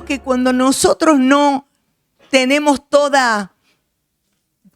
que cuando nosotros no tenemos toda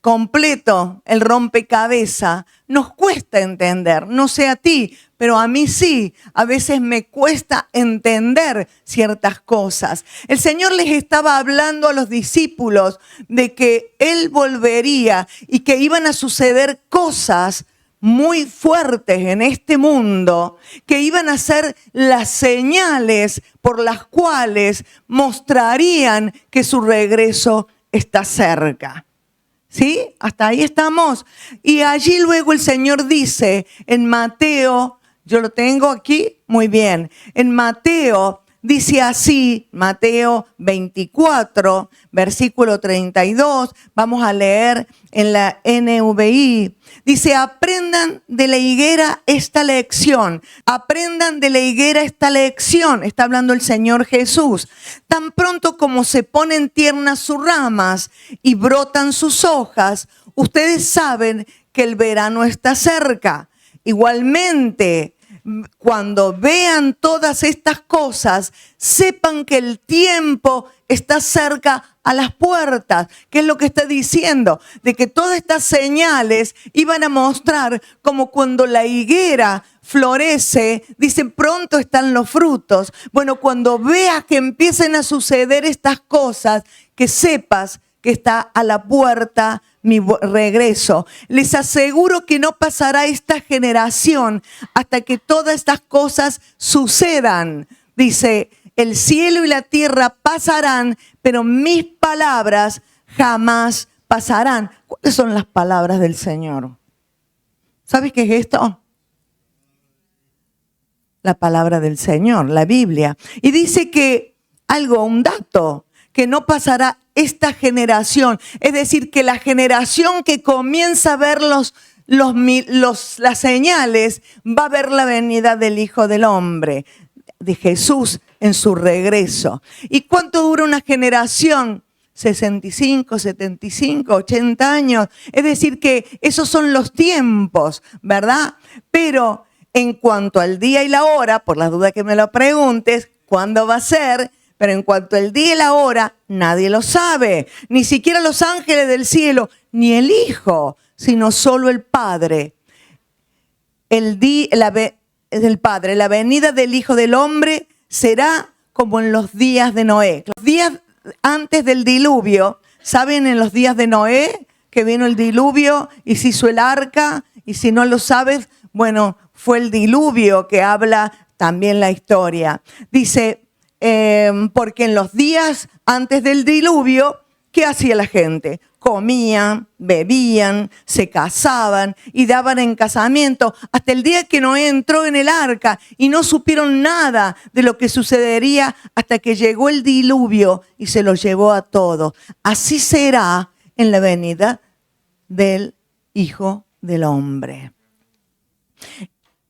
completo el rompecabezas, nos cuesta entender. No sé a ti, pero a mí sí. A veces me cuesta entender ciertas cosas. El Señor les estaba hablando a los discípulos de que Él volvería y que iban a suceder cosas muy fuertes en este mundo, que iban a ser las señales por las cuales mostrarían que su regreso está cerca. ¿Sí? Hasta ahí estamos. Y allí luego el Señor dice en Mateo, yo lo tengo aquí, muy bien. En Mateo dice así, Mateo 24, versículo 32, vamos a leer en la NVI. Dice, aprendan de la higuera esta lección. Aprendan de la higuera esta lección. Está hablando el Señor Jesús. Tan pronto como se ponen tiernas sus ramas y brotan sus hojas, ustedes saben que el verano está cerca. Igualmente, cuando vean todas estas cosas, sepan que el tiempo está cerca a las puertas. ¿Qué es lo que está diciendo? De que todas estas señales iban a mostrar como cuando la higuera florece, dicen pronto están los frutos. Bueno, cuando veas que empiecen a suceder estas cosas, que sepas que está a la puerta mi regreso. Les aseguro que no pasará esta generación hasta que todas estas cosas sucedan. Dice, el cielo y la tierra pasarán, pero mis palabras jamás pasarán. ¿Cuáles son las palabras del Señor? ¿Sabes qué es esto? La palabra del Señor, la Biblia. Y dice que un dato, que no pasará esta generación. Es decir, que la generación que comienza a ver las señales va a ver la venida del Hijo del Hombre, de Jesús en su regreso. ¿Y cuánto dura una generación? 65, 75, 80 años. Es decir, que esos son los tiempos, ¿verdad? Pero en cuanto al día y la hora, por las dudas que me lo preguntes, ¿cuándo va a ser? Pero en cuanto al día y la hora, nadie lo sabe. Ni siquiera los ángeles del cielo, ni el Hijo, sino solo el Padre. El Padre, la venida del Hijo del Hombre será como en los días de Noé. Los días antes del diluvio, ¿saben? En los días de Noé, que vino el diluvio y se hizo el arca. Y si no lo sabes, bueno, fue el diluvio que habla también la historia. Dice, porque en los días antes del diluvio, ¿qué hacía la gente? Comían, bebían, se casaban y daban en casamiento hasta el día que Noé entró en el arca y no supieron nada de lo que sucedería hasta que llegó el diluvio y se los llevó a todos. Así será en la venida del Hijo del Hombre.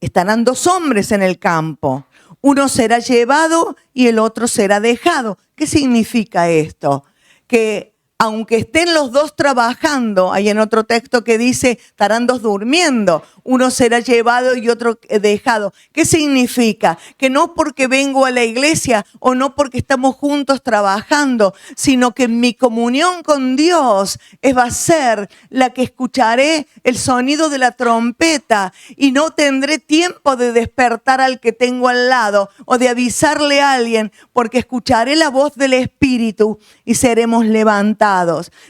Estarán dos hombres en el campo. Uno será llevado y el otro será dejado. ¿Qué significa esto? Que aunque estén los dos trabajando, hay en otro texto que dice, estarán dos durmiendo, uno será llevado y otro dejado. ¿Qué significa? Que no porque vengo a la iglesia o no porque estamos juntos trabajando, sino que mi comunión con Dios va a ser la que escucharé el sonido de la trompeta y no tendré tiempo de despertar al que tengo al lado o de avisarle a alguien, porque escucharé la voz del Espíritu y seremos levantados.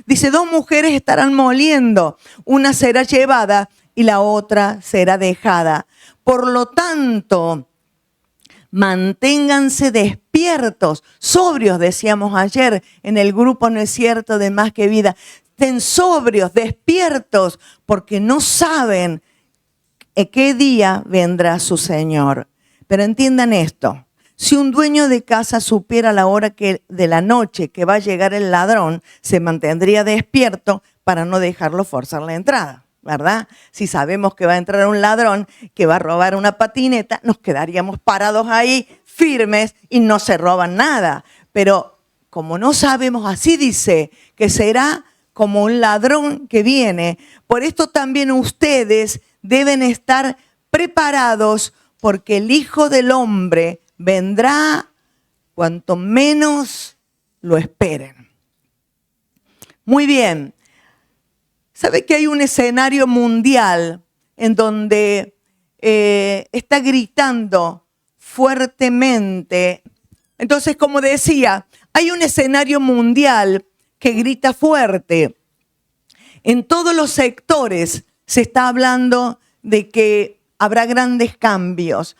Dice, dos mujeres estarán moliendo, una será llevada y la otra será dejada. Por lo tanto, manténganse despiertos, sobrios, decíamos ayer en el grupo No es cierto de Más que Vida. Estén sobrios, despiertos, porque no saben qué día vendrá su Señor. Pero entiendan esto. Si un dueño de casa supiera la hora de la noche que va a llegar el ladrón, se mantendría despierto para no dejarlo forzar la entrada, ¿verdad? Si sabemos que va a entrar un ladrón que va a robar una patineta, nos quedaríamos parados ahí firmes y no se roban nada. Pero como no sabemos, así dice, que será como un ladrón que viene. Por esto también ustedes deben estar preparados, porque el Hijo del Hombre vendrá cuanto menos lo esperen. Muy bien. ¿Sabe que hay un escenario mundial en donde está gritando fuertemente? Entonces, como decía, hay un escenario mundial que grita fuerte. En todos los sectores se está hablando de que habrá grandes cambios.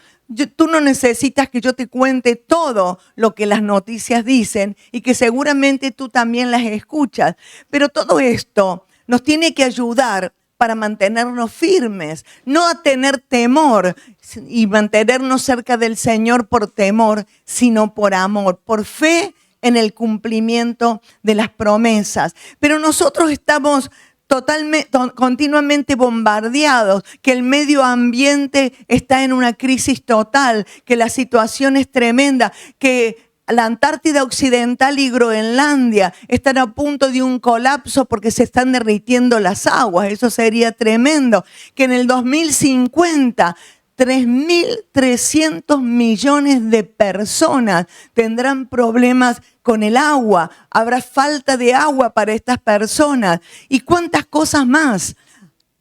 Tú no necesitas que yo te cuente todo lo que las noticias dicen y que seguramente tú también las escuchas. Pero todo esto nos tiene que ayudar para mantenernos firmes, no a tener temor y mantenernos cerca del Señor por temor, sino por amor, por fe en el cumplimiento de las promesas. Pero nosotros estamos continuamente bombardeados, que el medio ambiente está en una crisis total, que la situación es tremenda, que la Antártida Occidental y Groenlandia están a punto de un colapso porque se están derritiendo las aguas. Eso sería tremendo. Que en el 2050 3.300 millones de personas tendrán problemas con el agua. Habrá falta de agua para estas personas. ¿Y cuántas cosas más?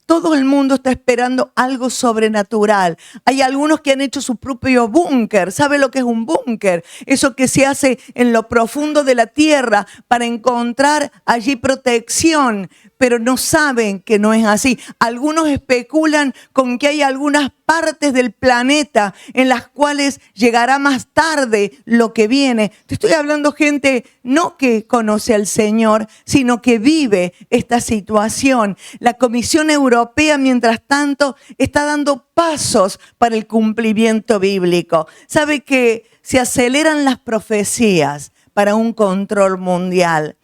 Todo el mundo está esperando algo sobrenatural. Hay algunos que han hecho su propio búnker. ¿Sabe lo que es un búnker? Eso que se hace en lo profundo de la tierra para encontrar allí protección, pero no saben que no es así. Algunos especulan con que hay algunas partes del planeta en las cuales llegará más tarde lo que viene. Te estoy hablando gente no que conoce al Señor, sino que vive esta situación. La Comisión Europea, mientras tanto, está dando pasos para el cumplimiento bíblico. Sabe que se aceleran las profecías para un control mundial.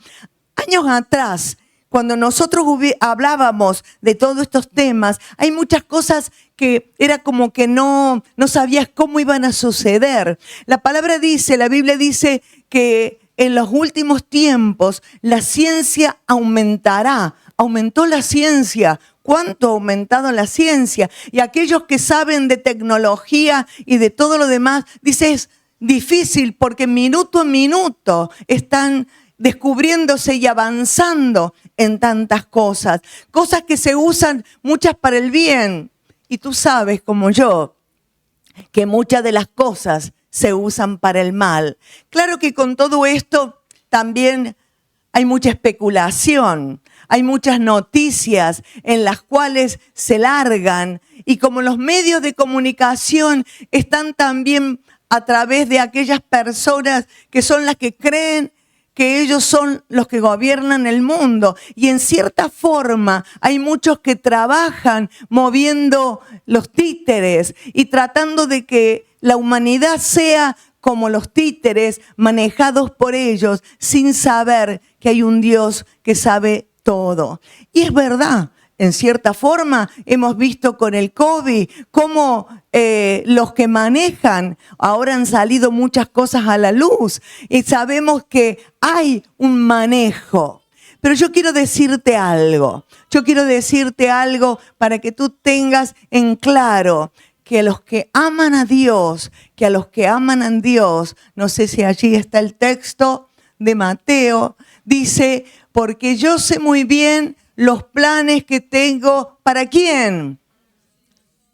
Años atrás, cuando nosotros hablábamos de todos estos temas, hay muchas cosas que era como que no sabías cómo iban a suceder. La Biblia dice que en los últimos tiempos la ciencia aumentará. Aumentó la ciencia. ¿Cuánto ha aumentado la ciencia? Y aquellos que saben de tecnología y de todo lo demás, dice es difícil porque minuto a minuto están descubriéndose y avanzando en tantas cosas. Cosas que se usan muchas para el bien. Y tú sabes, como yo, que muchas de las cosas se usan para el mal. Claro que con todo esto también hay mucha especulación. Hay muchas noticias en las cuales se largan. Y como los medios de comunicación están también a través de aquellas personas que son las que creen que ellos son los que gobiernan el mundo. Y en cierta forma hay muchos que trabajan moviendo los títeres y tratando de que la humanidad sea como los títeres manejados por ellos sin saber que hay un Dios que sabe todo. Y es verdad. En cierta forma, hemos visto con el COVID cómo los que manejan, ahora han salido muchas cosas a la luz y sabemos que hay un manejo. Pero yo quiero decirte algo. Yo quiero decirte algo para que tú tengas en claro que a los que aman a Dios, no sé si allí está el texto de Mateo, dice, porque yo sé muy bien los planes que tengo, ¿para quién?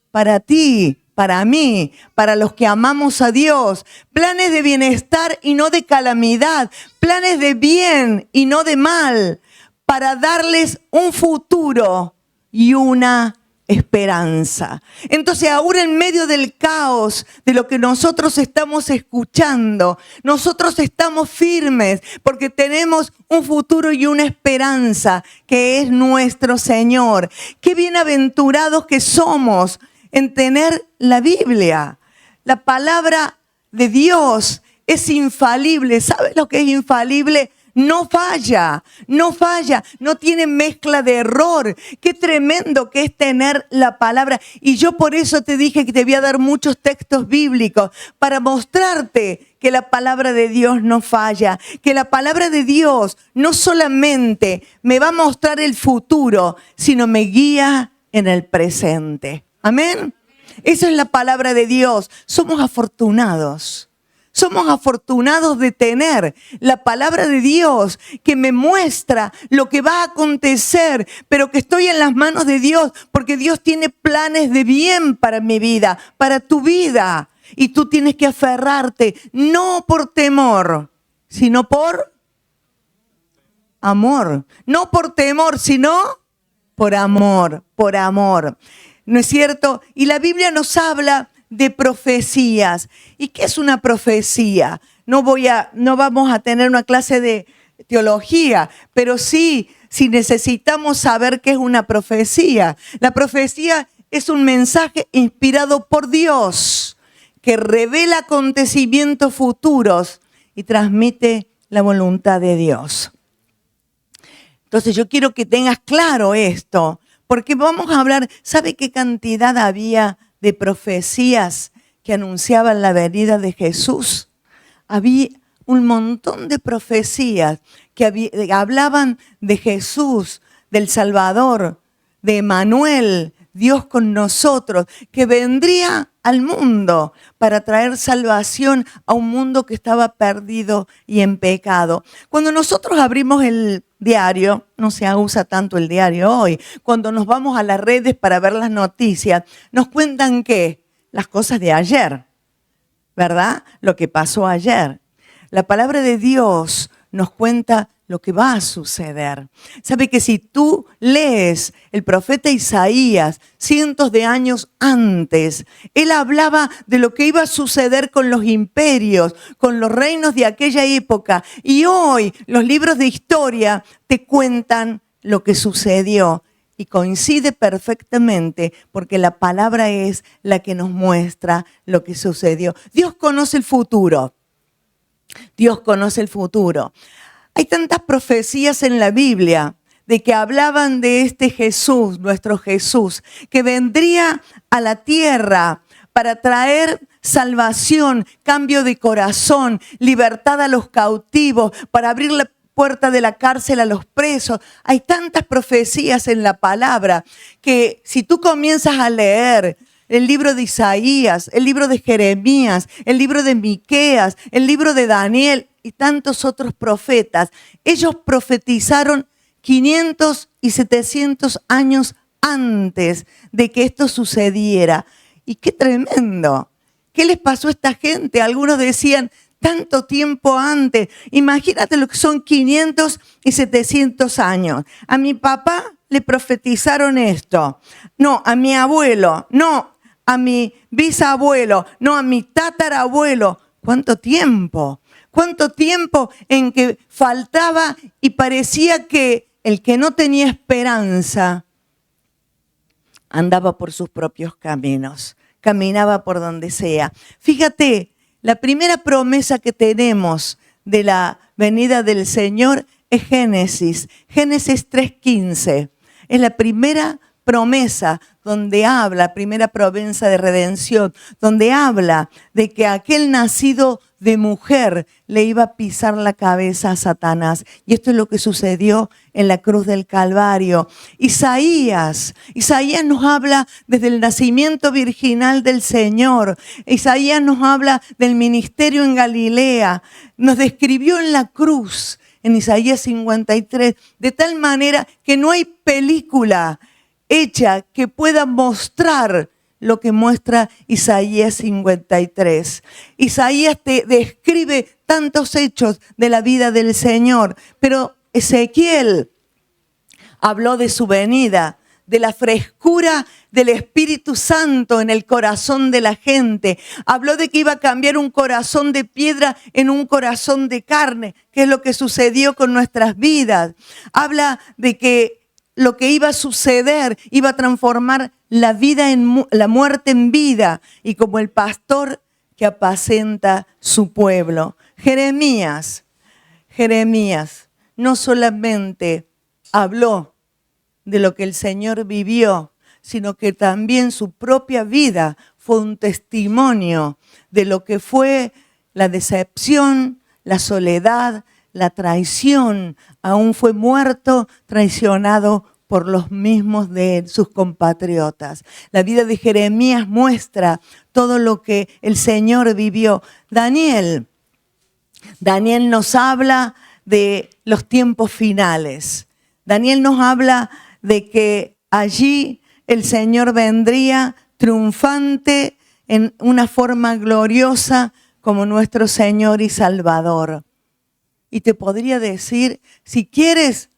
Para ti, para mí, para los que amamos a Dios. Planes de bienestar y no de calamidad. Planes de bien y no de mal. Para darles un futuro y una esperanza. Entonces, ahora en medio del caos de lo que nosotros estamos escuchando, nosotros estamos firmes porque tenemos un futuro y una esperanza que es nuestro Señor. Qué bienaventurados que somos en tener la Biblia. La palabra de Dios es infalible. ¿Sabes lo que es infalible? No falla, no tiene mezcla de error. Qué tremendo que es tener la palabra. Y yo por eso te dije que te voy a dar muchos textos bíblicos para mostrarte que la palabra de Dios no falla, que la palabra de Dios no solamente me va a mostrar el futuro, sino me guía en el presente. Amén. Esa es la palabra de Dios. Somos afortunados. Somos afortunados de tener la palabra de Dios que me muestra lo que va a acontecer, pero que estoy en las manos de Dios, porque Dios tiene planes de bien para mi vida, para tu vida. Y tú tienes que aferrarte, no por temor, sino por amor. No por temor, sino por amor, por amor. ¿No es cierto? Y la Biblia nos habla de profecías. ¿Y qué es una profecía? No vamos a tener una clase de teología, pero sí, si necesitamos saber qué es una profecía. La profecía es un mensaje inspirado por Dios que revela acontecimientos futuros y transmite la voluntad de Dios. Entonces yo quiero que tengas claro esto, porque vamos a hablar, ¿sabe qué cantidad había de profecías que anunciaban la venida de Jesús? Había un montón de profecías que hablaban de Jesús, del Salvador, de Emmanuel, Dios con nosotros, que vendría al mundo para traer salvación a un mundo que estaba perdido y en pecado. Cuando nosotros abrimos el diario, no se usa tanto el diario hoy, cuando nos vamos a las redes para ver las noticias, nos cuentan ¿qué? Las cosas de ayer, ¿verdad? Lo que pasó ayer. La palabra de Dios nos cuenta lo que va a suceder. ¿Sabe que si tú lees el profeta Isaías cientos de años antes, él hablaba de lo que iba a suceder con los imperios, con los reinos de aquella época, y hoy los libros de historia te cuentan lo que sucedió y coincide perfectamente porque la palabra es la que nos muestra lo que sucedió. Dios conoce el futuro. Dios conoce el futuro. Hay tantas profecías en la Biblia de que hablaban de este Jesús, nuestro Jesús, que vendría a la tierra para traer salvación, cambio de corazón, libertad a los cautivos, para abrir la puerta de la cárcel a los presos. Hay tantas profecías en la palabra que si tú comienzas a leer el libro de Isaías, el libro de Jeremías, el libro de Miqueas, el libro de Daniel y tantos otros profetas, ellos profetizaron 500 y 700 años antes de que esto sucediera. Y qué tremendo. ¿Qué les pasó a esta gente? Algunos decían tanto tiempo antes. Imagínate lo que son 500 y 700 años. A mi papá le profetizaron esto. No, a mi abuelo. No, a mi bisabuelo. No, a mi tatarabuelo. ¿Cuánto tiempo? ¿Cuánto tiempo en que faltaba y parecía que el que no tenía esperanza andaba por sus propios caminos, caminaba por donde sea? Fíjate, la primera promesa que tenemos de la venida del Señor es Génesis 3:15. Es la primera promesa donde habla, primera promesa de redención, donde habla de que aquel nacido de mujer le iba a pisar la cabeza a Satanás. Y esto es lo que sucedió en la cruz del Calvario. Isaías nos habla desde el nacimiento virginal del Señor. Isaías nos habla del ministerio en Galilea. Nos describió en la cruz, en Isaías 53, de tal manera que no hay película hecha que pueda mostrar lo que muestra Isaías 53. Isaías te describe tantos hechos de la vida del Señor, pero Ezequiel habló de su venida, de la frescura del Espíritu Santo en el corazón de la gente. Habló de que iba a cambiar un corazón de piedra en un corazón de carne, que es lo que sucedió con nuestras vidas. Habla de que lo que iba a suceder iba a transformar la vida la muerte en vida, y como el pastor que apacenta su pueblo. Jeremías no solamente habló de lo que el Señor vivió, sino que también su propia vida fue un testimonio de lo que fue la decepción, la soledad, la traición. Aún fue muerto, traicionado por los mismos de sus compatriotas. La vida de Jeremías muestra todo lo que el Señor vivió. Daniel Daniel nos habla de los tiempos finales. Daniel nos habla de que allí el Señor vendría triunfante en una forma gloriosa como nuestro Señor y Salvador. Y te podría decir, si quieres,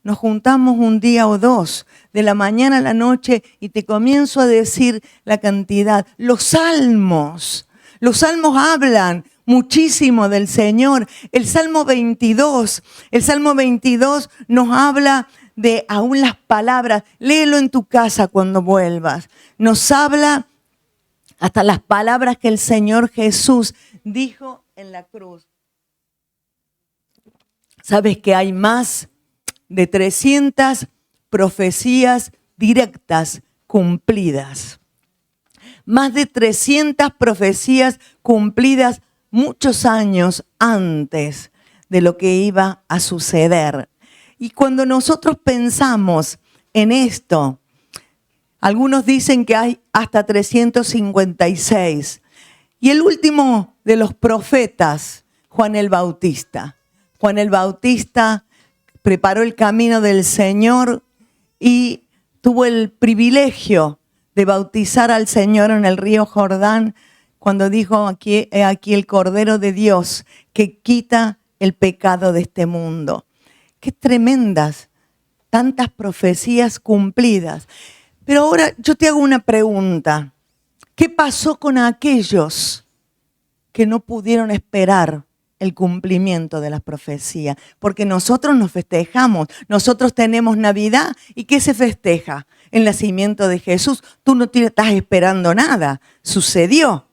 nos juntamos un día o dos, de la mañana a la noche, y te comienzo a decir la cantidad. Los salmos hablan muchísimo del Señor. El Salmo 22 nos habla de aún las palabras. Léelo en tu casa cuando vuelvas. Nos habla hasta las palabras que el Señor Jesús dijo en la cruz. ¿Sabes que hay más de 300 profecías directas cumplidas? Más de 300 profecías cumplidas muchos años antes de lo que iba a suceder. Y cuando nosotros pensamos en esto, algunos dicen que hay hasta 356. Y el último de los profetas, Juan el Bautista. Juan el Bautista preparó el camino del Señor y tuvo el privilegio de bautizar al Señor en el río Jordán cuando dijo, aquí el Cordero de Dios que quita el pecado de este mundo. Qué tremendas, tantas profecías cumplidas. Pero ahora yo te hago una pregunta. ¿Qué pasó con aquellos que no pudieron esperar el cumplimiento de las profecías? Porque nosotros nos festejamos, nosotros tenemos Navidad, ¿y qué se festeja? El nacimiento de Jesús. Tú no estás esperando nada, sucedió,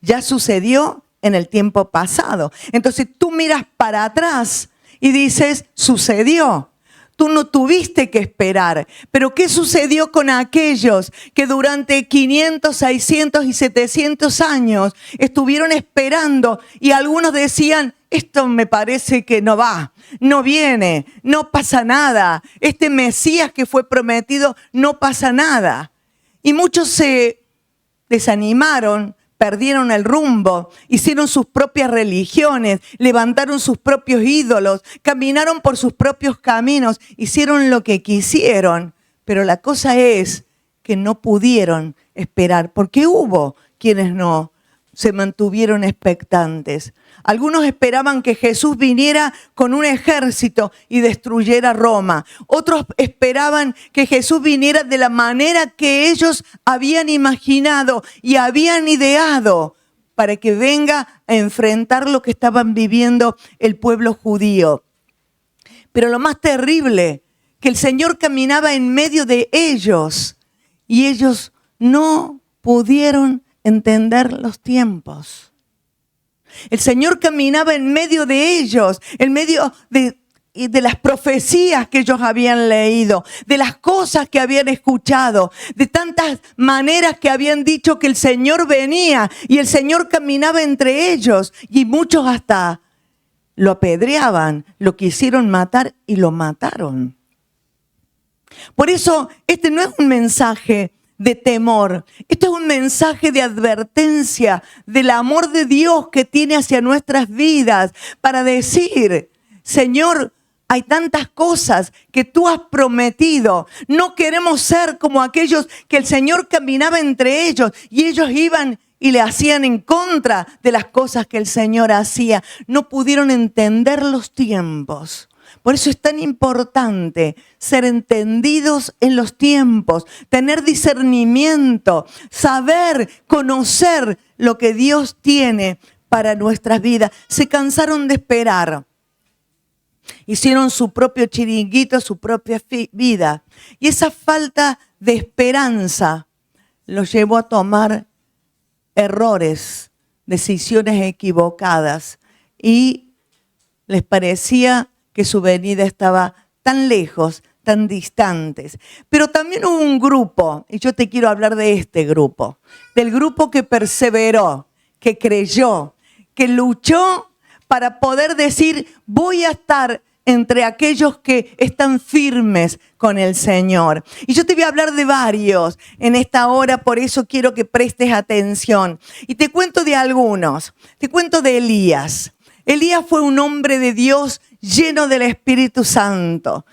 ya sucedió en el tiempo pasado. Entonces tú miras para atrás y dices, sucedió. Tú no tuviste que esperar. Pero ¿qué sucedió con aquellos que durante 500, 600 y 700 años estuvieron esperando? Y algunos decían, esto me parece que no va, no viene, no pasa nada. Este Mesías que fue prometido, no pasa nada. Y muchos se desanimaron, perdieron el rumbo, hicieron sus propias religiones, levantaron sus propios ídolos, caminaron por sus propios caminos, hicieron lo que quisieron. Pero la cosa es que no pudieron esperar, porque hubo quienes no se mantuvieron expectantes. Algunos esperaban que Jesús viniera con un ejército y destruyera Roma. Otros esperaban que Jesús viniera de la manera que ellos habían imaginado y habían ideado para que venga a enfrentar lo que estaban viviendo el pueblo judío. Pero lo más terrible, que el Señor caminaba en medio de ellos y ellos no pudieron entender los tiempos. El Señor caminaba en medio de ellos, en medio de las profecías que ellos habían leído, de las cosas que habían escuchado, de tantas maneras que habían dicho que el Señor venía y el Señor caminaba entre ellos y muchos hasta lo apedreaban, lo quisieron matar y lo mataron. Por eso este no es un mensaje de temor. Esto es un mensaje de advertencia del amor de Dios que tiene hacia nuestras vidas para decir, Señor, hay tantas cosas que tú has prometido. No queremos ser como aquellos que el Señor caminaba entre ellos y ellos iban y le hacían en contra de las cosas que el Señor hacía. No pudieron entender los tiempos. Por eso es tan importante ser entendidos en los tiempos, tener discernimiento, saber, conocer lo que Dios tiene para nuestras vidas. Se cansaron de esperar. Hicieron su propio chiringuito, su propia vida. Y esa falta de esperanza los llevó a tomar errores, decisiones equivocadas. Y les parecía que su venida estaba tan lejos, tan distantes. Pero también hubo un grupo, y yo te quiero hablar de este grupo, del grupo que perseveró, que creyó, que luchó para poder decir, voy a estar entre aquellos que están firmes con el Señor. Y yo te voy a hablar de varios en esta hora, por eso quiero que prestes atención. Y te cuento de algunos. Te cuento de Elías. Elías fue un hombre de Dios lleno del Espíritu Santo.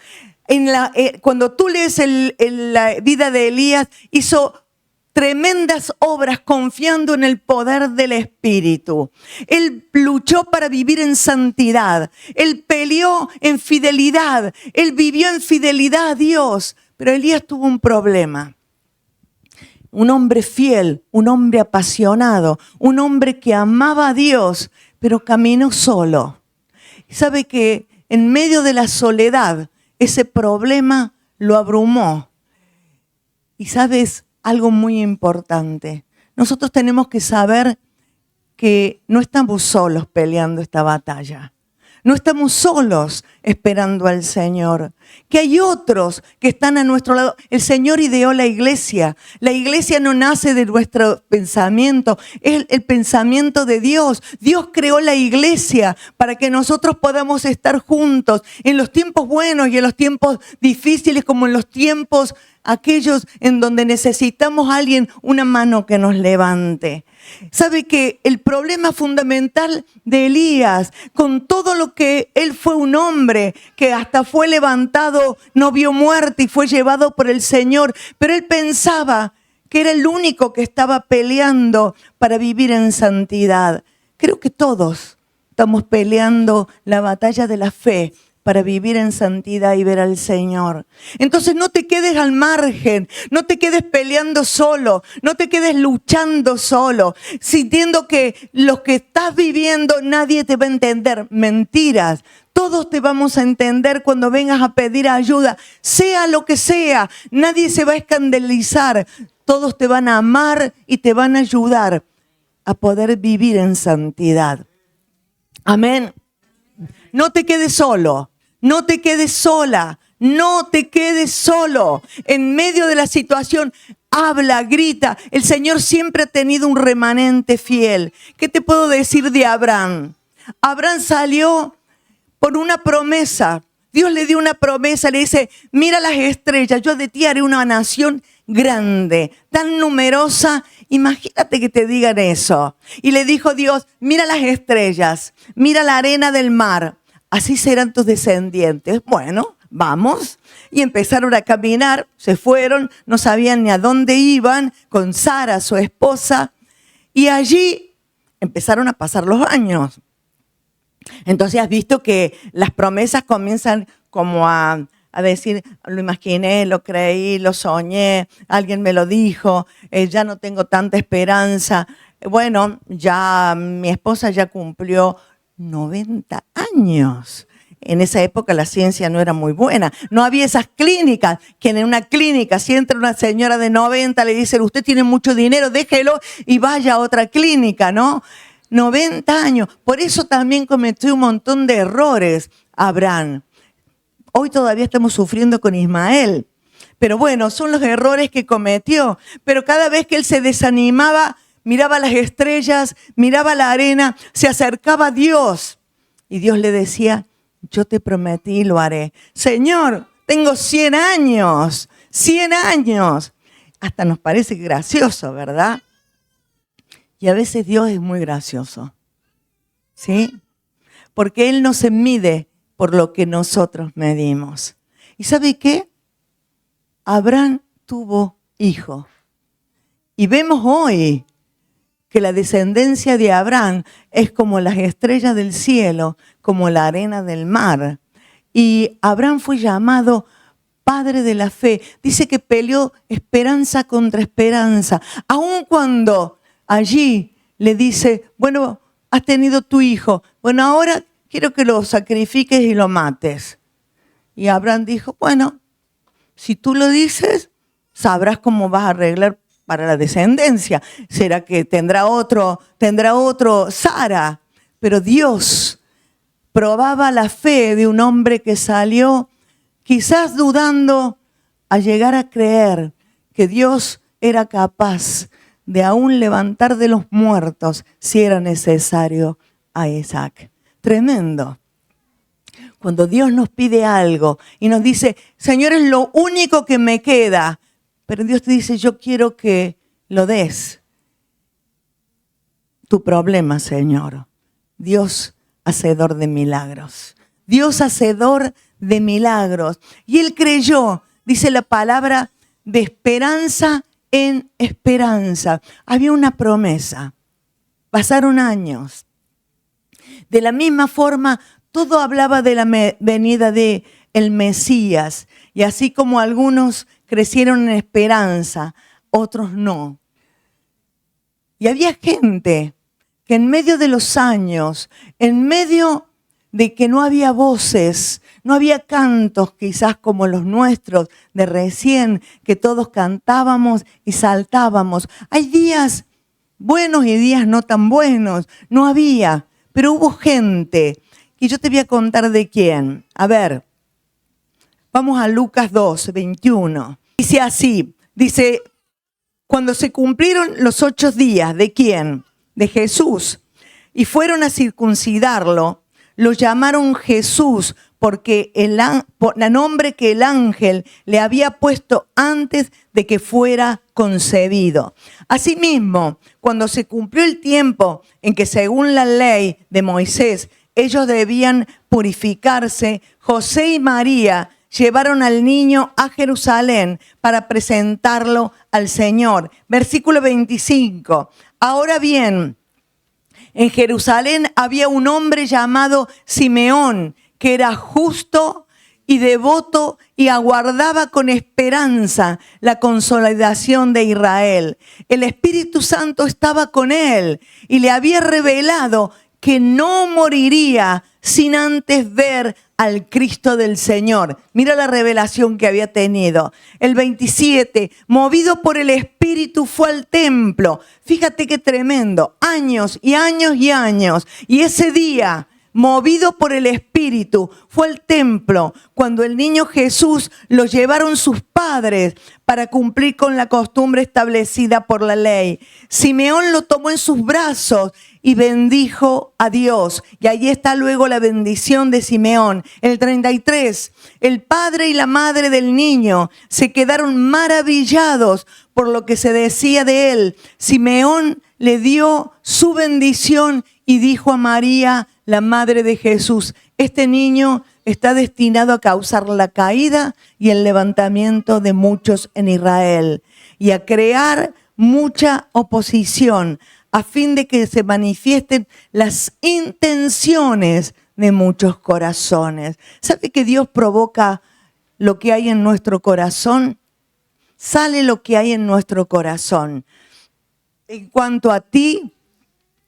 Cuando tú lees la vida de Elías, hizo tremendas obras confiando en el poder del Espíritu. Él luchó para vivir en santidad. Él peleó en fidelidad. Él vivió en fidelidad a Dios. Pero Elías tuvo un problema. Un hombre fiel, un hombre apasionado, un hombre que amaba a Dios, pero caminó solo. Y sabe que en medio de la soledad, ese problema lo abrumó. Y sabes algo muy importante. Nosotros tenemos que saber que no estamos solos peleando esta batalla. No estamos solos esperando al Señor, que hay otros que están a nuestro lado. El Señor ideó la iglesia. La iglesia no nace de nuestro pensamiento, es el pensamiento de Dios. Dios creó la iglesia para que nosotros podamos estar juntos en los tiempos buenos y en los tiempos difíciles, como en los tiempos aquellos en donde necesitamos a alguien, una mano que nos levante. ¿Sabe que el problema fundamental de Elías, con todo lo que él fue un hombre, que hasta fue levantado, no vio muerte y fue llevado por el Señor, pero él pensaba que era el único que estaba peleando para vivir en santidad? Creo que todos estamos peleando la batalla de la fe para vivir en santidad y ver al Señor. Entonces no te quedes al margen, no te quedes peleando solo, no te quedes luchando solo, sintiendo que lo que estás viviendo nadie te va a entender. Mentiras. Todos te vamos a entender cuando vengas a pedir ayuda, sea lo que sea. Nadie se va a escandalizar. Todos te van a amar y te van a ayudar a poder vivir en santidad. Amén. No te quedes solo, no te quedes sola, no te quedes solo. En medio de la situación, habla, grita. El Señor siempre ha tenido un remanente fiel. ¿Qué te puedo decir de Abraham? Abraham salió por una promesa. Dios le dio una promesa, le dice, mira las estrellas, yo de ti haré una nación grande, tan numerosa. Imagínate que te digan eso. Y le dijo Dios, mira las estrellas, mira la arena del mar, así serán tus descendientes. Bueno, vamos. Y empezaron a caminar, se fueron, no sabían ni a dónde iban, con Sara, su esposa. Y allí empezaron a pasar los años. Entonces has visto que las promesas comienzan como a decir, lo imaginé, lo creí, lo soñé, alguien me lo dijo, ya no tengo tanta esperanza. Bueno, ya mi esposa ya cumplió 90 años. En esa época la ciencia no era muy buena. No había esas clínicas, que en una clínica si entra una señora de 90 le dicen, usted tiene mucho dinero, déjelo y vaya a otra clínica, ¿no? 90 años. Por eso también cometió un montón de errores Abraham. Hoy todavía estamos sufriendo con Ismael. Pero bueno, son los errores que cometió. Pero cada vez que él se desanimaba, miraba las estrellas, miraba la arena, se acercaba a Dios. Y Dios le decía, yo te prometí y lo haré. Señor, tengo 100 años, 100 años. Hasta nos parece gracioso, ¿verdad? Y a veces Dios es muy gracioso, ¿sí? Porque Él no se mide por lo que nosotros medimos. ¿Y sabe qué? Abraham tuvo hijo. Y vemos hoy que la descendencia de Abraham es como las estrellas del cielo, como la arena del mar. Y Abraham fue llamado padre de la fe. Dice que peleó esperanza contra esperanza. Aun cuando allí le dice, bueno, has tenido tu hijo. Bueno, ahora quiero que lo sacrifiques y lo mates. Y Abraham dijo, bueno, si tú lo dices, sabrás cómo vas a arreglar para la descendencia. ¿Será que tendrá otro Sara? Pero Dios probaba la fe de un hombre que salió quizás dudando a llegar a creer que Dios era capaz de aún levantar de los muertos si era necesario a Isaac. Tremendo. Cuando Dios nos pide algo y nos dice, Señor, es lo único que me queda, pero Dios te dice, yo quiero que lo des. Tu problema, Señor. Dios hacedor de milagros. Dios hacedor de milagros. Y él creyó, dice la palabra, de esperanza en esperanza. Había una promesa. Pasaron años. De la misma forma, todo hablaba de la venida de el Mesías. Y así como algunos crecieron en esperanza, otros no. Y había gente que en medio de los años, en medio de que no había voces, no había cantos quizás como los nuestros de recién, que todos cantábamos y saltábamos. Hay días buenos y días no tan buenos. No había, pero hubo gente. Y yo te voy a contar de quién. A ver, vamos a Lucas 2, 21. Dice así, dice, cuando se cumplieron los 8 días, ¿de quién? De Jesús. Y fueron a circuncidarlo, lo llamaron Jesús porque el nombre que el ángel le había puesto antes de que fuera concebido. Asimismo, cuando se cumplió el tiempo en que según la ley de Moisés ellos debían purificarse, José y María llevaron al niño a Jerusalén para presentarlo al Señor. Versículo 25. Ahora bien, en Jerusalén había un hombre llamado Simeón, que era justo y devoto y aguardaba con esperanza la consolación de Israel. El Espíritu Santo estaba con él y le había revelado que no moriría sin antes ver al Cristo del Señor. Mira la revelación que había tenido. El 27, movido por el Espíritu fue al templo. Fíjate qué tremendo. Años y años y años. Y ese día, movido por el Espíritu, fue al templo cuando el niño Jesús lo llevaron sus padres para cumplir con la costumbre establecida por la ley. Simeón lo tomó en sus brazos y bendijo a Dios. Y ahí está luego la bendición de Simeón. El 33, el padre y la madre del niño se quedaron maravillados por lo que se decía de él. Simeón le dio su bendición y dijo a María, la madre de Jesús, este niño está destinado a causar la caída y el levantamiento de muchos en Israel y a crear mucha oposición a fin de que se manifiesten las intenciones de muchos corazones. ¿Sabe que Dios provoca lo que hay en nuestro corazón? Sale lo que hay en nuestro corazón. En cuanto a ti,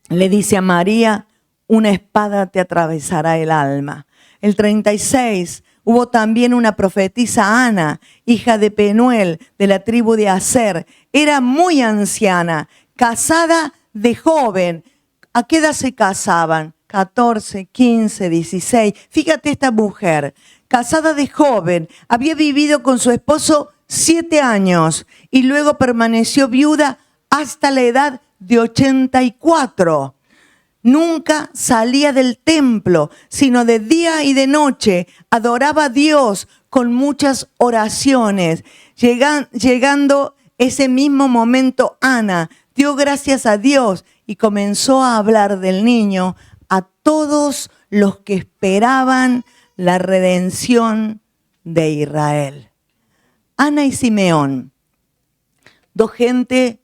le dice a María, una espada te atravesará el alma. El 36, hubo también una profetisa Ana, hija de Penuel, de la tribu de Aser. Era muy anciana, casada de joven. ¿A qué edad se casaban? 14, 15, 16. Fíjate esta mujer, casada de joven, había vivido con su esposo 7 años y luego permaneció viuda hasta la edad de 84. Nunca salía del templo, sino de día y de noche adoraba a Dios con muchas oraciones. Llegando ese mismo momento, Ana dio gracias a Dios y comenzó a hablar del niño a todos los que esperaban la redención de Israel. Ana y Simeón, dos gente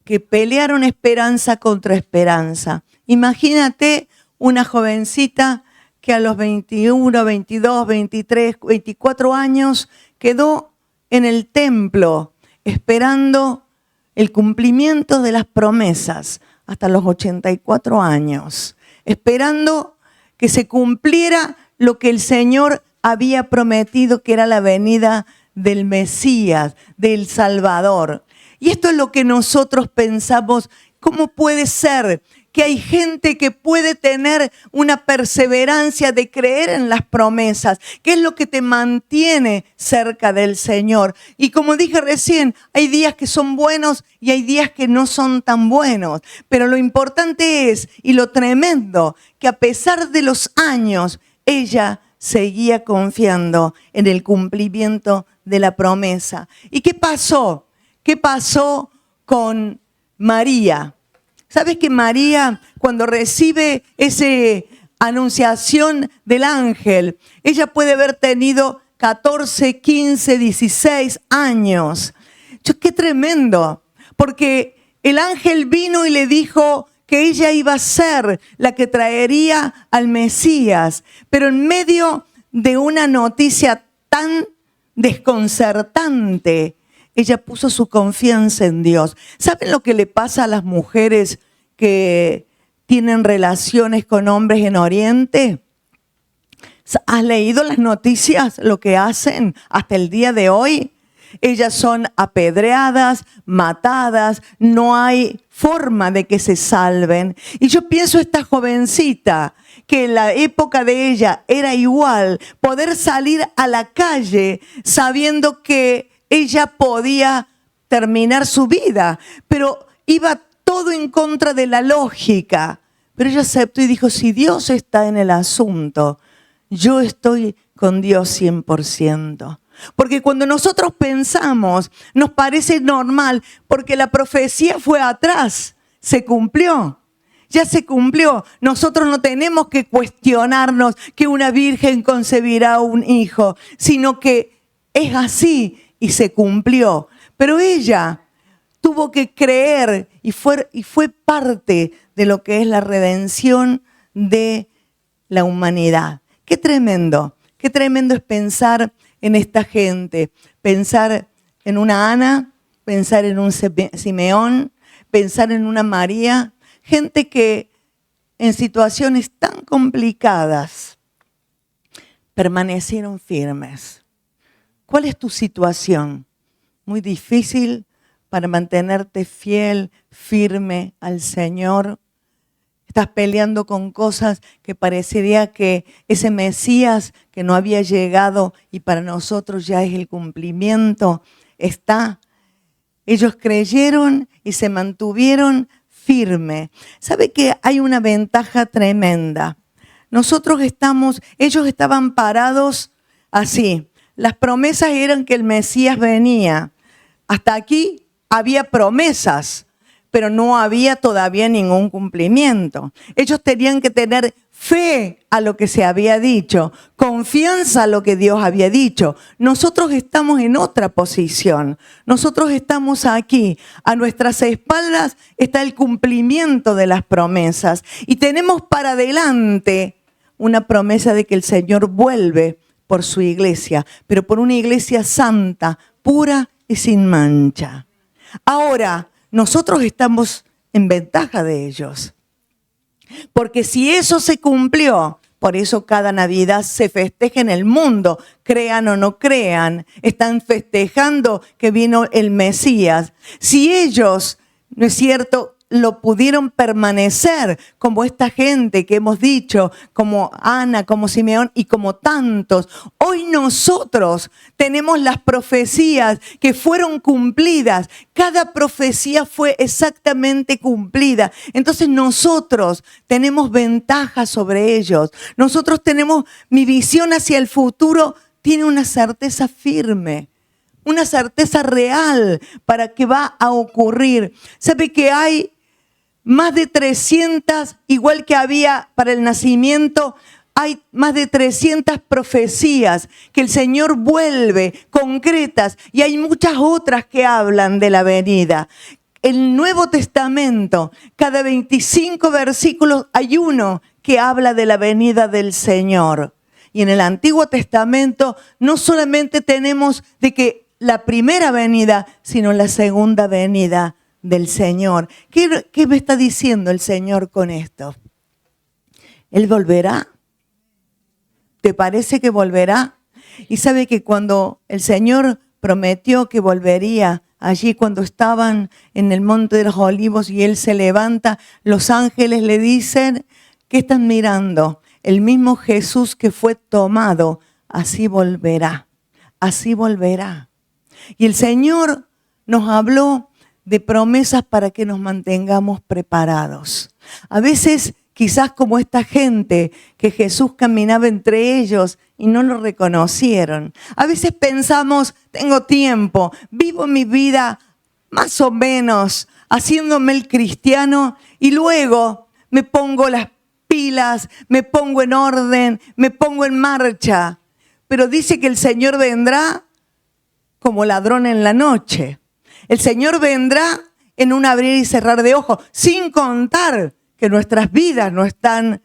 que pelearon esperanza contra esperanza. Imagínate una jovencita que a los 21, 22, 23, 24 años quedó en el templo esperando el cumplimiento de las promesas hasta los 84 años, esperando que se cumpliera lo que el Señor había prometido, que era la venida del Mesías, del Salvador. Y esto es lo que nosotros pensamos, ¿cómo puede ser que hay gente que puede tener una perseverancia de creer en las promesas? ¿Qué es lo que te mantiene cerca del Señor? Y como dije recién, hay días que son buenos y hay días que no son tan buenos. Pero lo importante es, y lo tremendo, que a pesar de los años, ella seguía confiando en el cumplimiento de la promesa. ¿Y qué pasó? ¿Qué pasó con María? ¿Sabes que María, cuando recibe ese anunciación del ángel. Ella puede haber tenido 14, 15, 16 años. ¡Qué tremendo! Porque el ángel vino y le dijo que ella iba a ser la que traería al Mesías. Pero en medio de una noticia tan desconcertante, ella puso su confianza en Dios. ¿Saben lo que le pasa a las mujeres que tienen relaciones con hombres en Oriente? ¿Has leído las noticias, lo que hacen hasta el día de hoy? Ellas son apedreadas, matadas, no hay forma de que se salven. Y yo pienso esta jovencita, que en la época de ella era igual, poder salir a la calle sabiendo que ella podía terminar su vida, pero iba todo en contra de la lógica. Pero ella aceptó y dijo, si Dios está en el asunto, yo estoy con Dios 100%. Porque cuando nosotros pensamos, nos parece normal, porque la profecía fue atrás, se cumplió. Ya se cumplió. Nosotros no tenemos que cuestionarnos que una virgen concebirá un hijo, sino que es así y se cumplió. Pero ella tuvo que creer y fue parte de lo que es la redención de la humanidad. Qué tremendo es pensar en esta gente, pensar en una Ana, pensar en un Simeón, pensar en una María, gente que en situaciones tan complicadas permanecieron firmes. ¿Cuál es tu situación? Muy difícil para mantenerte fiel, firme al Señor. Estás peleando con cosas que parecería que ese Mesías que no había llegado y para nosotros ya es el cumplimiento, está. Ellos creyeron y se mantuvieron firmes. ¿Sabe que hay una ventaja tremenda? Ellos estaban parados así. Las promesas eran que el Mesías venía. Hasta aquí había promesas, pero no había todavía ningún cumplimiento. Ellos tenían que tener fe a lo que se había dicho, confianza a lo que Dios había dicho. Nosotros estamos en otra posición. Nosotros estamos aquí. A nuestras espaldas está el cumplimiento de las promesas. Y tenemos para adelante una promesa de que el Señor vuelve por su iglesia, pero por una iglesia santa, pura y sin mancha. Ahora, nosotros estamos en ventaja de ellos. Porque si eso se cumplió, por eso cada Navidad se festeja en el mundo, crean o no crean, están festejando que vino el Mesías. Si ellos, ¿no es cierto?, lo pudieron permanecer como esta gente que hemos dicho, como Ana, como Simeón y como tantos. Hoy nosotros tenemos las profecías que fueron cumplidas. Cada profecía fue exactamente cumplida. Entonces nosotros tenemos ventaja sobre ellos. Nosotros tenemos, mi visión hacia el futuro tiene una certeza firme. Una certeza real para que va a ocurrir. ¿Sabe que hay más de 300, igual que había para el nacimiento, hay más de 300 profecías que el Señor vuelve concretas y hay muchas otras que hablan de la venida. El Nuevo Testamento, cada 25 versículos hay uno que habla de la venida del Señor. Y en el Antiguo Testamento no solamente tenemos de que la primera venida, sino la segunda venida del Señor. ¿Qué me está diciendo el Señor con esto? ¿Él volverá? ¿Te parece que volverá? Y sabe que cuando el Señor prometió que volvería, allí cuando estaban en el Monte de los Olivos y Él se levanta, los ángeles le dicen, ¿qué están mirando? El mismo Jesús que fue tomado, así volverá, así volverá. Y el Señor nos habló de promesas para que nos mantengamos preparados. A veces, quizás como esta gente que Jesús caminaba entre ellos y no lo reconocieron. A veces pensamos, tengo tiempo, vivo mi vida más o menos haciéndome el cristiano y luego me pongo las pilas, me pongo en orden, me pongo en marcha. Pero dice que el Señor vendrá como ladrón en la noche. El Señor vendrá en un abrir y cerrar de ojos, sin contar que nuestras vidas no están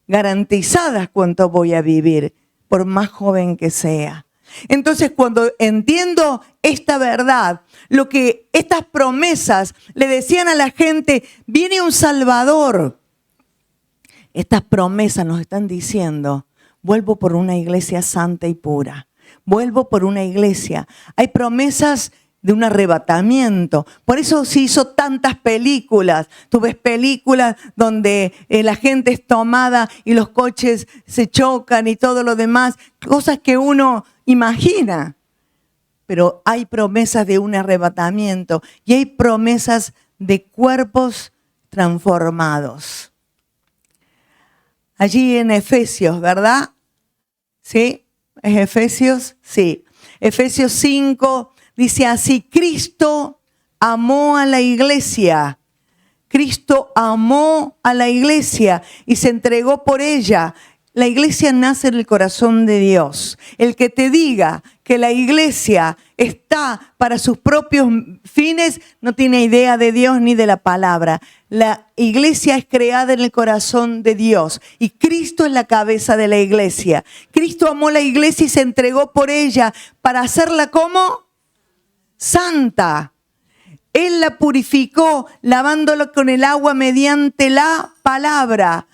garantizadas cuánto voy a vivir, por más joven que sea. Entonces, cuando entiendo esta verdad, lo que estas promesas le decían a la gente, viene un Salvador. Estas promesas nos están diciendo, vuelvo por una iglesia santa y pura. Vuelvo por una iglesia. Hay promesas de un arrebatamiento. Por eso se hizo tantas películas. Tú ves películas donde la gente es tomada y los coches se chocan y todo lo demás. Cosas que uno imagina. Pero hay promesas de un arrebatamiento y hay promesas de cuerpos transformados. Allí en Efesios, ¿verdad? ¿Sí? ¿Es Efesios? Sí. Efesios 5 dice así, Cristo amó a la iglesia. Cristo amó a la iglesia y se entregó por ella. La iglesia nace en el corazón de Dios. El que te diga que la iglesia está para sus propios fines no tiene idea de Dios ni de la palabra. La iglesia es creada en el corazón de Dios y Cristo es la cabeza de la iglesia. Cristo amó la iglesia y se entregó por ella para hacerla como santa. Él la purificó lavándola con el agua mediante la palabra,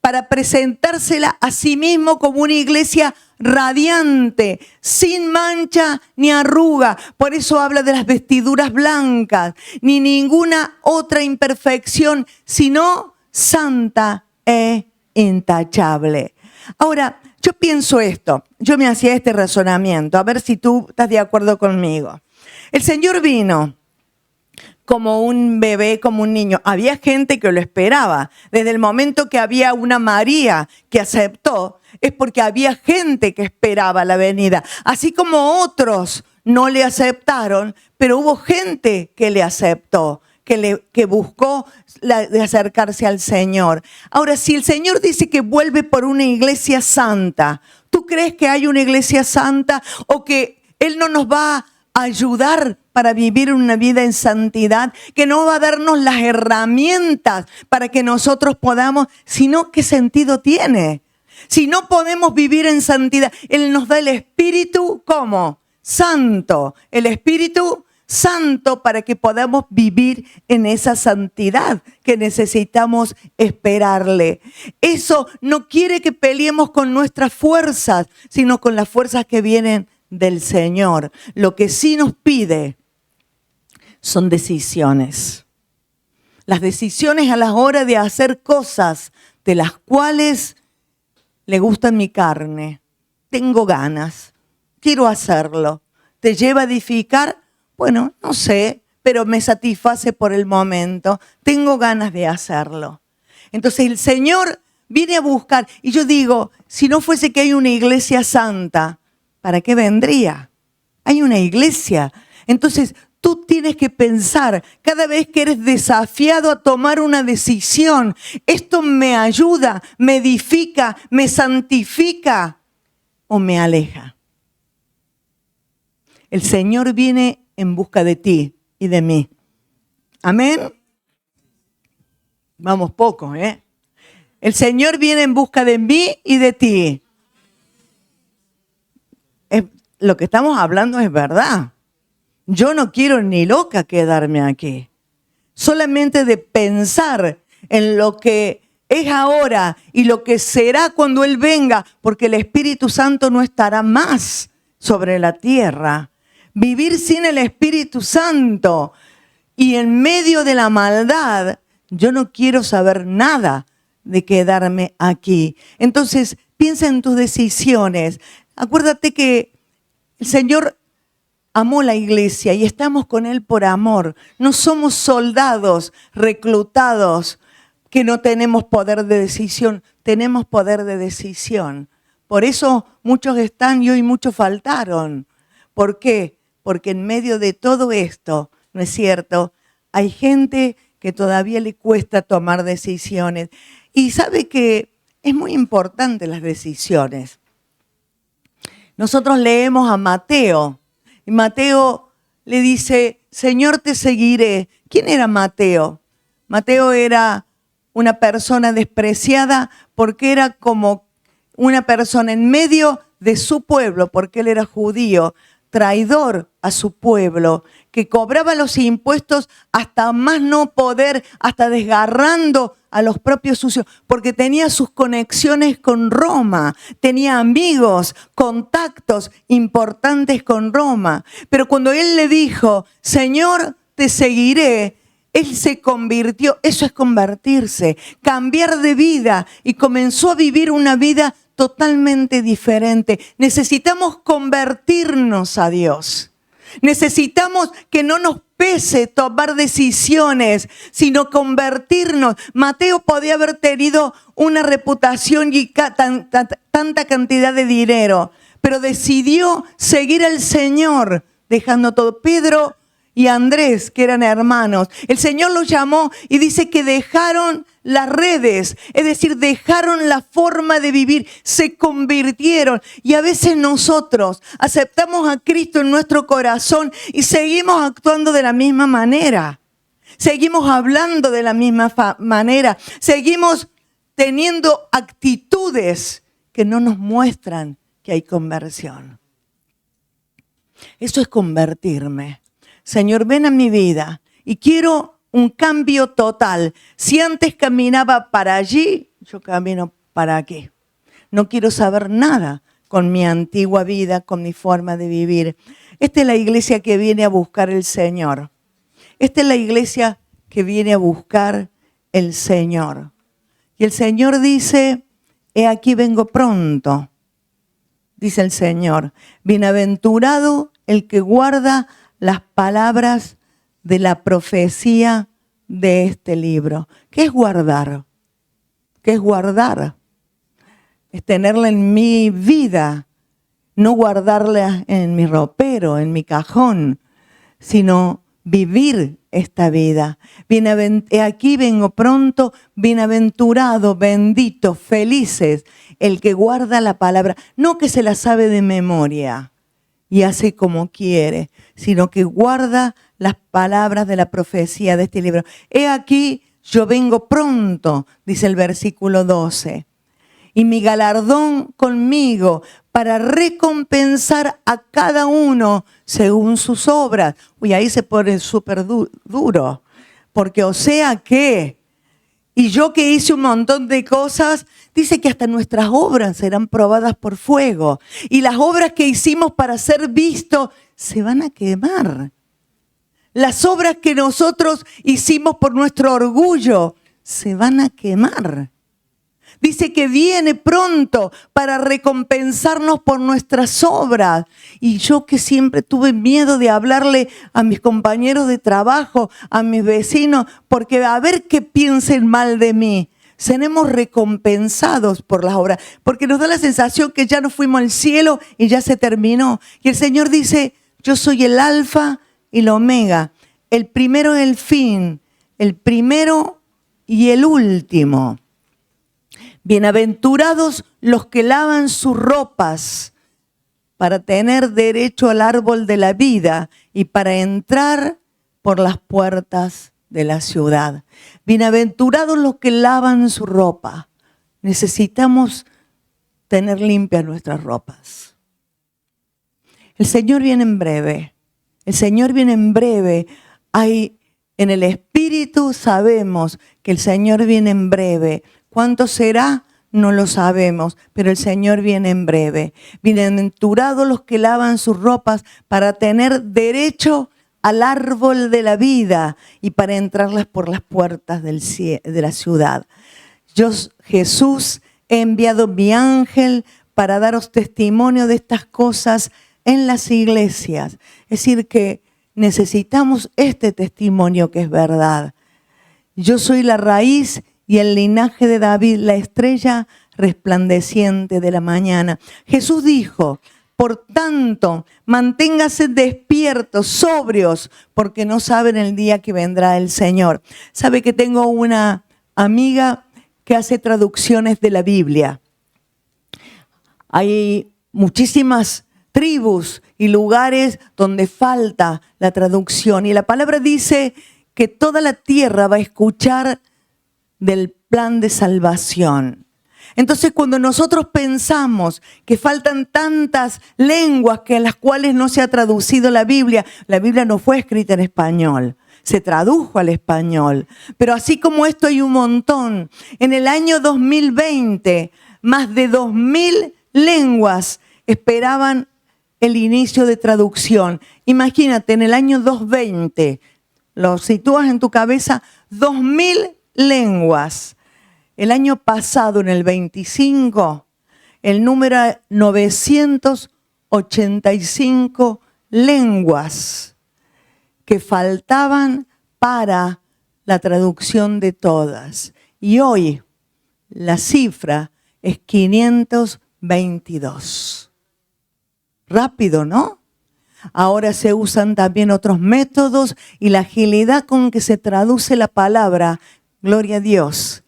para presentársela a sí mismo como una iglesia radiante, sin mancha ni arruga. Por eso habla de las vestiduras blancas, ni ninguna otra imperfección, sino santa e intachable. Ahora, yo pienso esto, yo me hacía este razonamiento, a ver si tú estás de acuerdo conmigo. El Señor vino como un bebé, como un niño. Había gente que lo esperaba. Desde el momento que había una María que aceptó, es porque había gente que esperaba la venida. Así como otros no le aceptaron, pero hubo gente que le aceptó, que buscó de acercarse al Señor. Ahora, si el Señor dice que vuelve por una iglesia santa, ¿tú crees que hay una iglesia santa o que Él no nos va a ayudar para vivir una vida en santidad, que no va a darnos las herramientas para que nosotros podamos, sino qué sentido tiene? Si no podemos vivir en santidad, Él nos da el Espíritu, ¿cómo? Santo, el Espíritu Santo para que podamos vivir en esa santidad que necesitamos esperarle. Eso no quiere que peleemos con nuestras fuerzas, sino con las fuerzas que vienen del Señor. Lo que sí nos pide son decisiones. Las decisiones a la hora de hacer cosas de las cuales le gusta mi carne. Tengo ganas, quiero hacerlo. ¿Te lleva a edificar? Bueno, no sé, pero me satisface por el momento. Tengo ganas de hacerlo. Entonces el Señor viene a buscar. Y yo digo, si no fuese que hay una iglesia santa, ¿para qué vendría? Hay una iglesia. Entonces, tú tienes que pensar, cada vez que eres desafiado a tomar una decisión, ¿esto me ayuda, me edifica, me santifica o me aleja? El Señor viene en busca de ti y de mí. Amén. Vamos poco, ¿eh? El Señor viene en busca de mí y de ti. Lo que estamos hablando es verdad. Yo no quiero ni loca quedarme aquí. Solamente de pensar en lo que es ahora y lo que será cuando Él venga, porque el Espíritu Santo no estará más sobre la tierra. Vivir sin el Espíritu Santo y en medio de la maldad, yo no quiero saber nada de quedarme aquí. Entonces, piensa en tus decisiones. Acuérdate que el Señor amó la iglesia y estamos con Él por amor. No somos soldados reclutados que no tenemos poder de decisión. Tenemos poder de decisión. Por eso muchos están y hoy muchos faltaron. ¿Por qué? Porque en medio de todo esto, ¿no es cierto?, hay gente que todavía le cuesta tomar decisiones. Y sabe que es muy importante las decisiones. Nosotros leemos a Mateo, y Mateo le dice, Señor, te seguiré. ¿Quién era Mateo? Mateo era una persona despreciada porque era como una persona en medio de su pueblo, porque él era judío, traidor a su pueblo, que cobraba los impuestos hasta más no poder, hasta desgarrando a los propios suyos, porque tenía sus conexiones con Roma, tenía amigos, contactos importantes con Roma. Pero cuando él le dijo, Señor, te seguiré, él se convirtió, eso es convertirse, cambiar de vida, y comenzó a vivir una vida totalmente diferente. Necesitamos convertirnos a Dios. Necesitamos que no nos pese tomar decisiones, sino convertirnos. Mateo podía haber tenido una reputación y tanta cantidad de dinero, pero decidió seguir al Señor, dejando todo. Pedro y Andrés, que eran hermanos, el Señor los llamó y dice que dejaron las redes, es decir, dejaron la forma de vivir, se convirtieron. Y a veces nosotros aceptamos a Cristo en nuestro corazón y seguimos actuando de la misma manera, seguimos hablando de la misma manera, seguimos teniendo actitudes que no nos muestran que hay conversión. Eso es convertirme. Señor, ven a mi vida y quiero un cambio total. Si antes caminaba para allí, yo camino para aquí. No quiero saber nada con mi antigua vida, con mi forma de vivir. Esta es la iglesia que viene a buscar el Señor. Esta es la iglesia que viene a buscar el Señor. Y el Señor dice, he aquí vengo pronto, dice el Señor. Bienaventurado el que guarda las palabras de la profecía de este libro. ¿Qué es guardar? ¿Qué es guardar? Es tenerla en mi vida, no guardarla en mi ropero, en mi cajón, sino vivir esta vida. Aquí vengo pronto, bienaventurado, bendito, felices, el que guarda la palabra, no que se la sabe de memoria y hace como quiere, sino que guarda las palabras de la profecía de este libro. He aquí, yo vengo pronto, dice el versículo 12, y mi galardón conmigo para recompensar a cada uno según sus obras. Uy, ahí se pone súper duro, porque o sea que, y yo que hice un montón de cosas, dice que hasta nuestras obras serán probadas por fuego. Y las obras que hicimos para ser vistos se van a quemar. Las obras que nosotros hicimos por nuestro orgullo se van a quemar. Dice que viene pronto para recompensarnos por nuestras obras. Y yo que siempre tuve miedo de hablarle a mis compañeros de trabajo, a mis vecinos, porque a ver qué piensen mal de mí. Seremos recompensados por las obras, porque nos da la sensación que ya nos fuimos al cielo y ya se terminó. Y el Señor dice, yo soy el alfa y el omega, el primero y el fin, el primero y el último. Bienaventurados los que lavan sus ropas para tener derecho al árbol de la vida y para entrar por las puertas de la ciudad. Bienaventurados los que lavan su ropa. Necesitamos tener limpias nuestras ropas. El Señor viene en breve. El Señor viene en breve. En el Espíritu sabemos que el Señor viene en breve. ¿Cuánto será? No lo sabemos, pero el Señor viene en breve. Bienaventurados los que lavan sus ropas para tener derecho al árbol de la vida y para entrarlas por las puertas de la ciudad. Yo, Jesús, he enviado mi ángel para daros testimonio de estas cosas en las iglesias. Es decir, que necesitamos este testimonio que es verdad. Yo soy la raíz y el linaje de David, la estrella resplandeciente de la mañana. Jesús dijo, Por tanto, manténgase despiertos, sobrios, porque no saben el día que vendrá el Señor. Sabe que tengo una amiga que hace traducciones de la Biblia. Hay muchísimas tribus y lugares donde falta la traducción. Y la palabra dice que toda la tierra va a escuchar del plan de salvación. Entonces, cuando nosotros pensamos que faltan tantas lenguas que en las cuales no se ha traducido la Biblia no fue escrita en español, se tradujo al español. Pero así como esto hay un montón. En el año 2020, más de 2.000 lenguas esperaban el inicio de traducción. Imagínate, en el año 2020, lo sitúas en tu cabeza, 2.000 lenguas. El año pasado, en el 25, el número era 985 lenguas que faltaban para la traducción de todas. Y hoy la cifra es 522. Rápido, ¿no? Ahora se usan también otros métodos y la agilidad con que se traduce la palabra, gloria a Dios.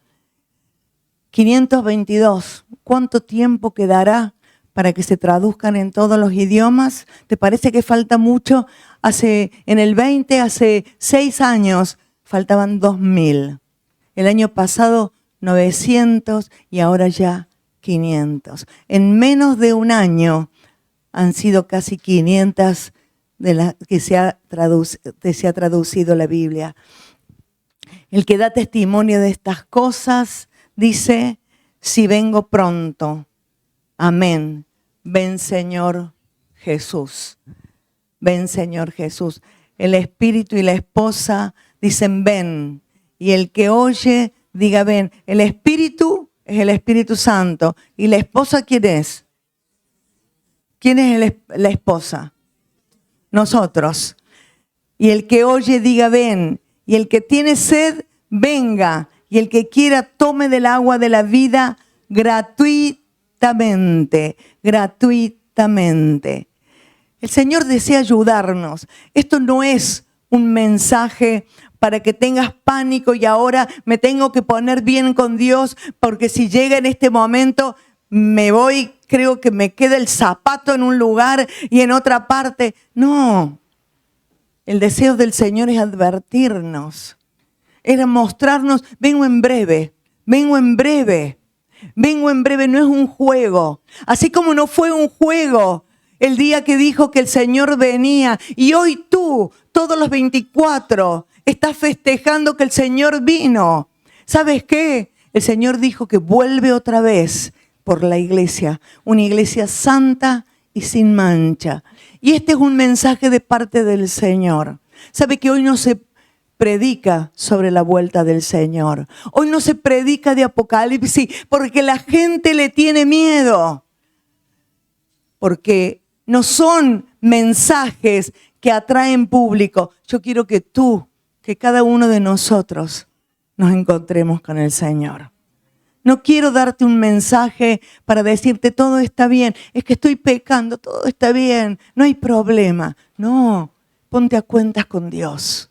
522. ¿Cuánto tiempo quedará para que se traduzcan en todos los idiomas? ¿Te parece que falta mucho? En el 20, hace 6 años, faltaban 2.000. El año pasado 900 y ahora ya 500. En menos de un año han sido casi 500 de las que se ha traducido la Biblia. El que da testimonio de estas cosas dice, si vengo pronto, amén, ven Señor Jesús, ven Señor Jesús. El Espíritu y la esposa dicen ven, y el que oye diga ven. El Espíritu es el Espíritu Santo, y la esposa ¿quién es? ¿Quién es la esposa? Nosotros. Y el que oye diga ven, y el que tiene sed venga, y el que quiera tome del agua de la vida gratuitamente, gratuitamente. El Señor desea ayudarnos. Esto no es un mensaje para que tengas pánico y ahora me tengo que poner bien con Dios porque si llega en este momento me voy, creo que me queda el zapato en un lugar y en otra parte. No, el deseo del Señor es advertirnos. Era mostrarnos, vengo en breve, vengo en breve, vengo en breve, no es un juego. Así como no fue un juego el día que dijo que el Señor venía y hoy tú, todos los 24, estás festejando que el Señor vino. ¿Sabes qué? El Señor dijo que vuelve otra vez por la iglesia, una iglesia santa y sin mancha. Y este es un mensaje de parte del Señor. ¿Sabe que hoy no se predica sobre la vuelta del Señor? Hoy no se predica de Apocalipsis porque la gente le tiene miedo. Porque no son mensajes que atraen público. Yo quiero que tú, que cada uno de nosotros nos encontremos con el Señor. No quiero darte un mensaje para decirte todo está bien. Es que estoy pecando, todo está bien, no hay problema. No, ponte a cuentas con Dios.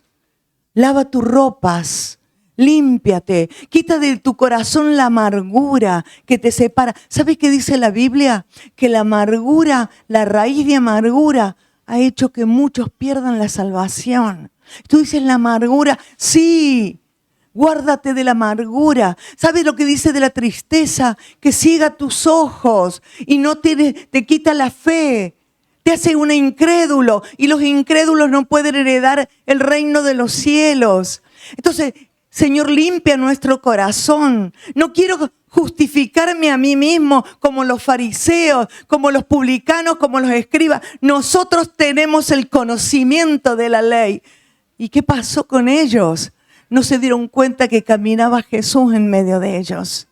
Lava tus ropas, límpiate, quita de tu corazón la amargura que te separa. ¿Sabes qué dice la Biblia? Que la amargura, la raíz de amargura, ha hecho que muchos pierdan la salvación. Tú dices la amargura, sí, guárdate de la amargura. ¿Sabes lo que dice de la tristeza? Que ciega tus ojos y no te quita la fe. Te hace un incrédulo y los incrédulos no pueden heredar el reino de los cielos. Entonces, Señor, limpia nuestro corazón. No quiero justificarme a mí mismo como los fariseos, como los publicanos, como los escribas. Nosotros tenemos el conocimiento de la ley. ¿Y qué pasó con ellos? No se dieron cuenta que caminaba Jesús en medio de ellos.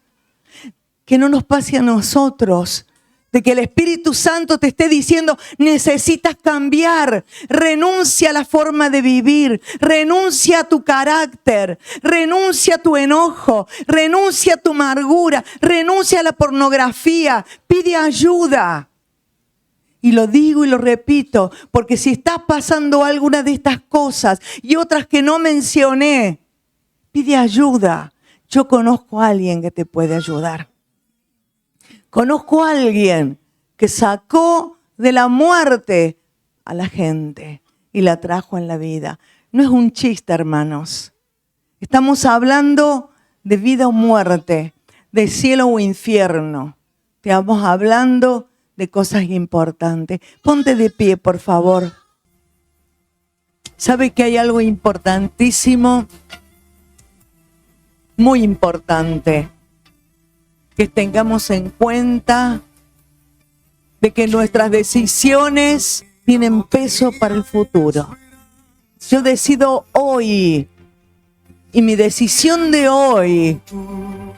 Que no nos pase a nosotros. De que el Espíritu Santo te esté diciendo, necesitas cambiar, renuncia a la forma de vivir, renuncia a tu carácter, renuncia a tu enojo, renuncia a tu amargura, renuncia a la pornografía, pide ayuda. Y lo digo y lo repito, porque si estás pasando alguna de estas cosas y otras que no mencioné, pide ayuda. Yo conozco a alguien que te puede ayudar. Conozco a alguien que sacó de la muerte a la gente y la trajo en la vida. No es un chiste, hermanos. Estamos hablando de vida o muerte, de cielo o infierno. Estamos hablando de cosas importantes. Ponte de pie, por favor. ¿Sabe que hay algo importantísimo? Muy importante. Que tengamos en cuenta de que nuestras decisiones tienen peso para el futuro. Yo decido hoy, y mi decisión de hoy,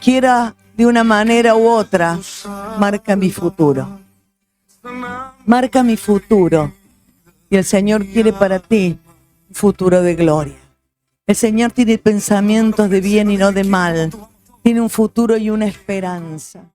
quiera de una manera u otra, marca mi futuro. Marca mi futuro. Y el Señor quiere para ti un futuro de gloria. El Señor tiene pensamientos de bien y no de mal. Tiene un futuro y una esperanza.